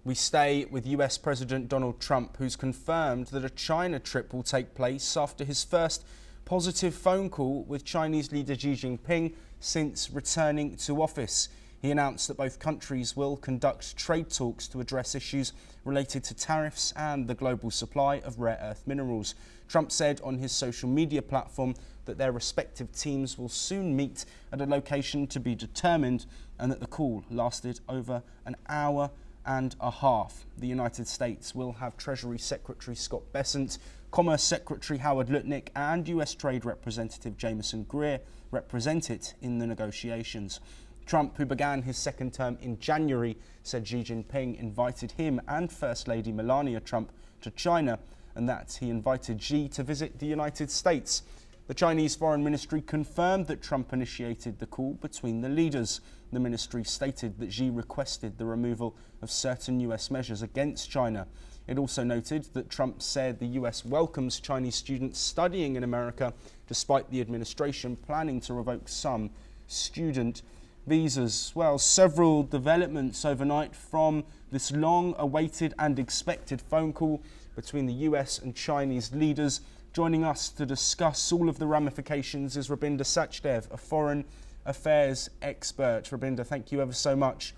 We stay with US President Donald Trump, who's confirmed that a China trip will take place after his first positive phone call with Chinese leader Xi Jinping since returning to office. He announced that both countries will conduct trade talks to address issues related to tariffs and the global supply of rare earth minerals. Trump said on his social media platform that their respective teams will soon meet at a location to be determined and that the call lasted over an hour and a half. The United States will have Treasury Secretary Scott Bessent, Commerce Secretary Howard Lutnick and US Trade Representative Jameson Greer represented in the negotiations. Trump, who began his second term in January, said Xi Jinping invited him and First Lady Melania Trump to China and that he invited Xi to visit the United States. The Chinese Foreign Ministry confirmed that Trump initiated the call between the leaders. The ministry stated that Xi requested the removal of certain US measures against China. It also noted that Trump said the US welcomes Chinese students studying in America, despite the administration planning to revoke some student visas. Well, several developments overnight from this long-awaited and expected phone call between the US and Chinese leaders. Joining us to discuss all of the ramifications is Rabinder Sachdev, a foreign affairs expert. Rabinder, thank you ever so much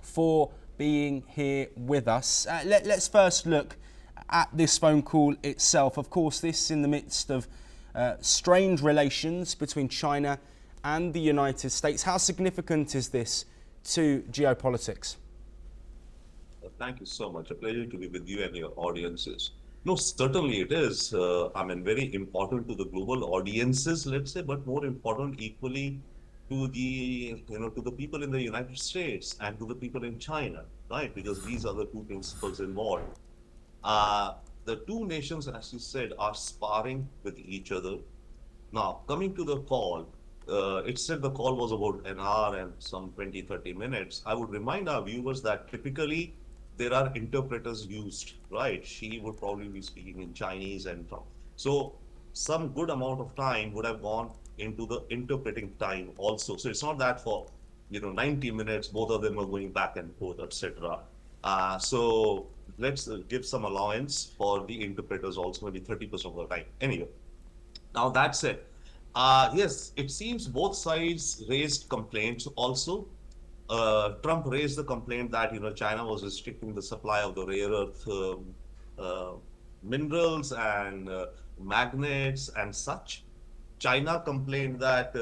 for being here with us. Let's first look at this phone call itself. Of course, this in the midst of strained relations between China and the United States. How significant is this to geopolitics? Thank you so much. A pleasure to be with you and your audiences. No, certainly it is. Very important to the global audiences, let's say, but more important equally to the people in the United States and to the people in China, right? Because these are the two principles involved. The two nations, as you said, are sparring with each other. Now, coming to the call, it said the call was about an hour and some 20-30 minutes. I would remind our viewers that typically there are interpreters used, right? She would probably be speaking in Chinese and so some good amount of time would have gone into the interpreting time also. So it's not that for 90 minutes both of them are going back and forth, etc. So let's give some allowance for the interpreters also, maybe 30% of the time. Anyway, now that said, yes, it seems both sides raised complaints also. Trump raised the complaint that China was restricting the supply of the rare earth minerals and magnets and such. China complained that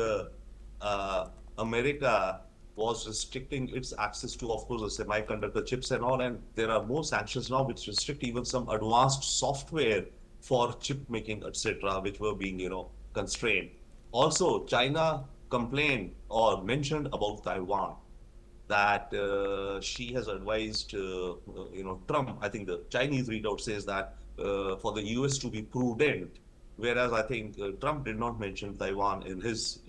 America was restricting its access to, of course, the semiconductor chips and all, and there are more sanctions now which restrict even some advanced software for chip making, etc., which were being constrained. Also, China complained or mentioned about Taiwan, that she has advised, Trump. I think the Chinese readout says that for the US to be prudent, whereas I think Trump did not mention Taiwan in his,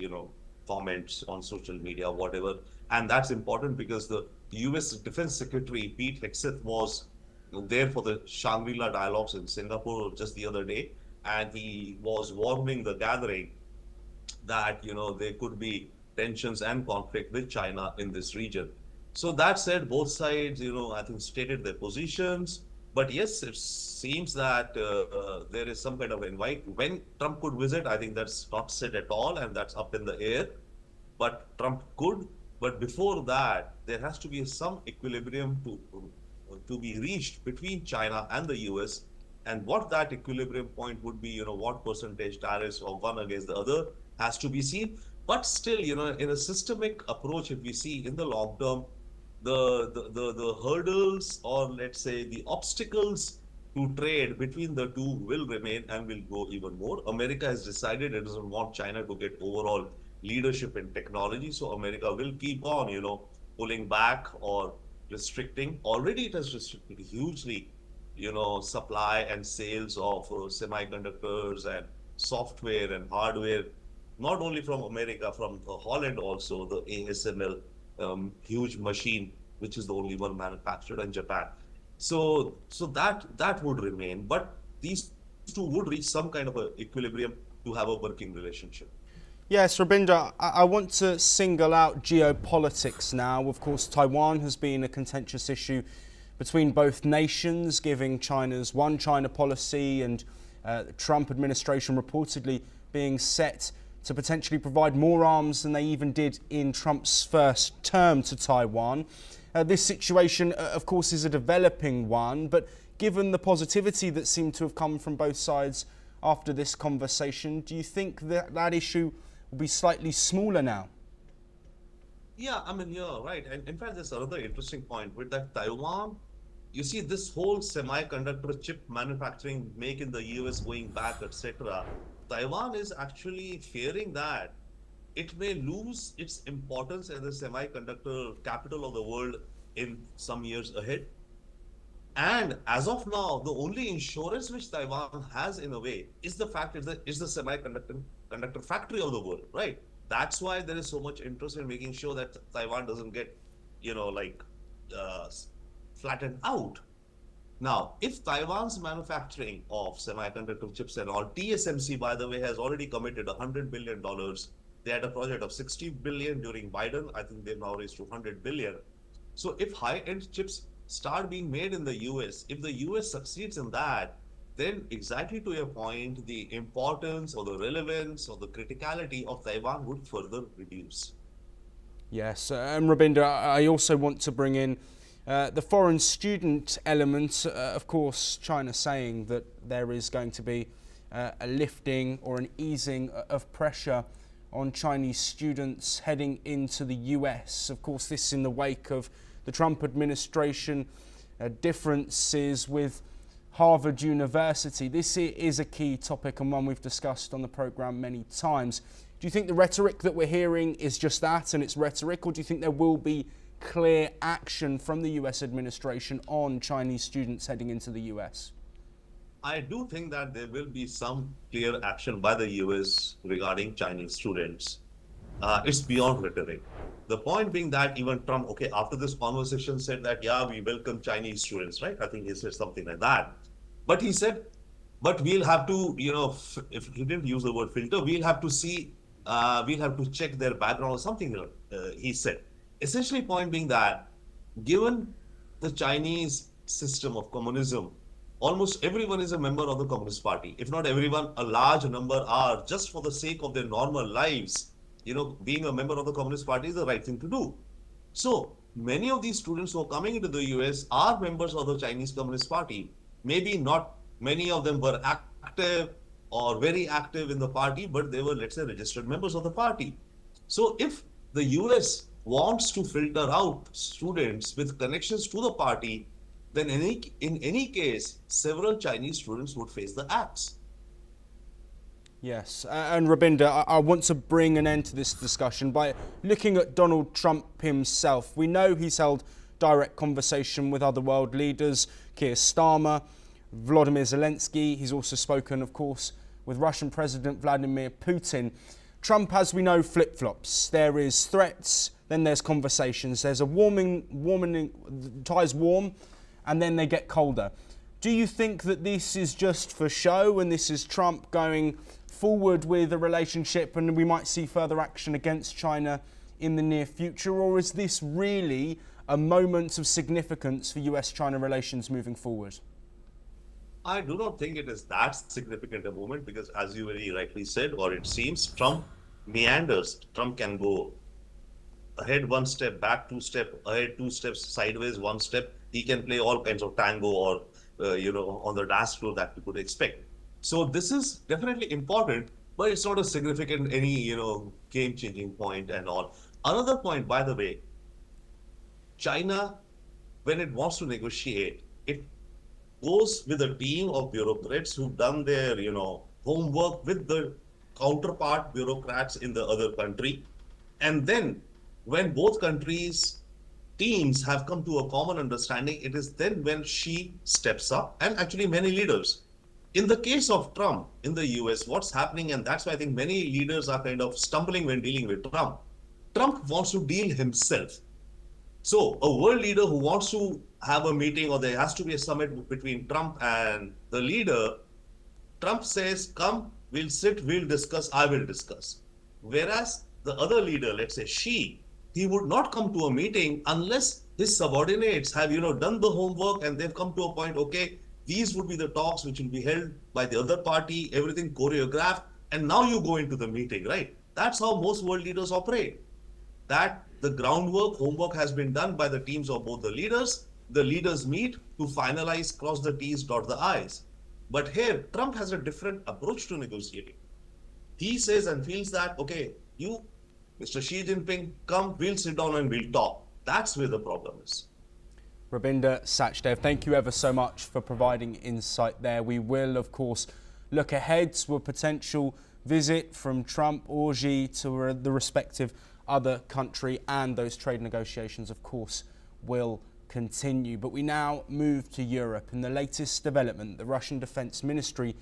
comments on social media, whatever. And that's important because the US Defense Secretary Pete Hegseth was there for the Shangri-La dialogues in Singapore just the other day, and he was warning the gathering that there could be tensions and conflict with China in this region. So that said, both sides I think stated their positions, but yes, it seems that there is some kind of invite when Trump could visit. I think that's not said at all, and that's up in the air, but Trump could. But before that, there has to be some equilibrium to be reached between China and the US. And what that equilibrium point would be, what percentage tariffs of one against the other has to be seen. But still, in a systemic approach, if we see in the long term, the hurdles, or let's say the obstacles to trade between the two will remain and will grow even more. America has decided it doesn't want China to get overall leadership in technology. So America will keep on, pulling back or restricting. Already it has restricted hugely, supply and sales of semiconductors and software and hardware, not only from America, from Holland also, the ASML huge machine, which is the only one manufactured in Japan. So that would remain, but these two would reach some kind of a equilibrium to have a working relationship. Yes, Rabinder, I want to single out geopolitics now. Of course, Taiwan has been a contentious issue between both nations, giving China's one China policy and the Trump administration reportedly being set to potentially provide more arms than they even did in Trump's first term to Taiwan. This situation, of course, is a developing one, but given the positivity that seemed to have come from both sides after this conversation, do you think that that issue will be slightly smaller now? Yeah, I mean, you're right. And in fact, there's another interesting point with that Taiwan. You see, this whole semiconductor chip manufacturing make in the US going back, etc. Taiwan is actually fearing that it may lose its importance as the semiconductor capital of the world in some years ahead. And as of now, the only insurance which Taiwan has in a way is the fact is the semiconductor conductor factory of the world, right? That's why there is so much interest in making sure that Taiwan doesn't get, like uh, flattened out. Now, if Taiwan's manufacturing of semiconductor chips and all, TSMC, by the way, has already committed $100 billion. They had a project of 60 billion during Biden. I think they've now raised to 100 billion. So if high-end chips start being made in the US, if the US succeeds in that, then exactly to your point, the importance or the relevance or the criticality of Taiwan would further reduce. Yes, and Rabinder, I also want to bring in the foreign student element. Of course, China saying that there is going to be a lifting or an easing of pressure on Chinese students heading into the US. Of course, this in the wake of the Trump administration differences with Harvard University. This is a key topic and one we've discussed on the programme many times. Do you think the rhetoric that we're hearing is just that and it's rhetoric, or do you think there will be clear action from the US administration on Chinese students heading into the US? I do think that there will be some clear action by the US regarding Chinese students. It's beyond rhetoric. The point being that even Trump, okay, after this conversation said that, yeah, we welcome Chinese students, right? I think he said something like that. But he said, but we'll have to, if he didn't use the word filter, we'll have to see, we'll have to check their background or something, he said. Essentially, point being that given the Chinese system of communism, almost everyone is a member of the Communist Party. If not everyone, a large number are, just for the sake of their normal lives. Being a member of the Communist Party is the right thing to do. So many of these students who are coming into the US are members of the Chinese Communist Party. Maybe not many of them were active or very active in the party, but they were, let's say, registered members of the party. So if the US wants to filter out students with connections to the party, then in any case, several Chinese students would face the axe. Yes, and Rabinder, I want to bring an end to this discussion by looking at Donald Trump himself. We know he's held direct conversation with other world leaders, Keir Starmer, Volodymyr Zelensky. He's also spoken, of course, with Russian President Vladimir Putin. Trump, as we know, flip-flops. There is threats, then there's conversations. There's a warming, ties warm, and then they get colder. Do you think that this is just for show and this is Trump going forward with a relationship and we might see further action against China in the near future, or is this really a moment of significance for US-China relations moving forward? I do not think it is that significant a moment because, as you very rightly said, or it seems, Trump meanders. Trump can go ahead one step, back two steps, ahead two steps, sideways one step. He can play all kinds of tango or, on the dance floor that we could expect. So this is definitely important, but it's not a significant, any, game-changing point and all. Another point, by the way, China, when it wants to negotiate, it goes with a team of bureaucrats who've done their, homework with the counterpart bureaucrats in the other country. And then when both countries' teams have come to a common understanding, it is then when Xi steps up, and actually many leaders. In the case of Trump in the US, what's happening, and that's why I think many leaders are kind of stumbling when dealing with Trump. Trump wants to deal himself. So a world leader who wants to have a meeting or there has to be a summit between Trump and the leader, Trump says, come, we'll sit, we'll discuss, I will discuss. Whereas the other leader, let's say Xi, he would not come to a meeting unless his subordinates have, done the homework and they've come to a point, okay, these would be the talks which will be held by the other party, everything choreographed, and now you go into the meeting, right? That's how most world leaders operate. That the groundwork, homework has been done by the teams of both the leaders. The leaders meet to finalize, cross the T's, dot the I's. But here, Trump has a different approach to negotiating. He says and feels that, okay, you, Mr. Xi Jinping, come, we'll sit down and we'll talk. That's where the problem is. Rabinder Sachdev, thank you ever so much for providing insight there. We will, of course, look ahead to a potential visit from Trump or Xi to the respective other country, and those trade negotiations, of course, will continue. But we now move to Europe. In the latest development, the Russian Defence Ministry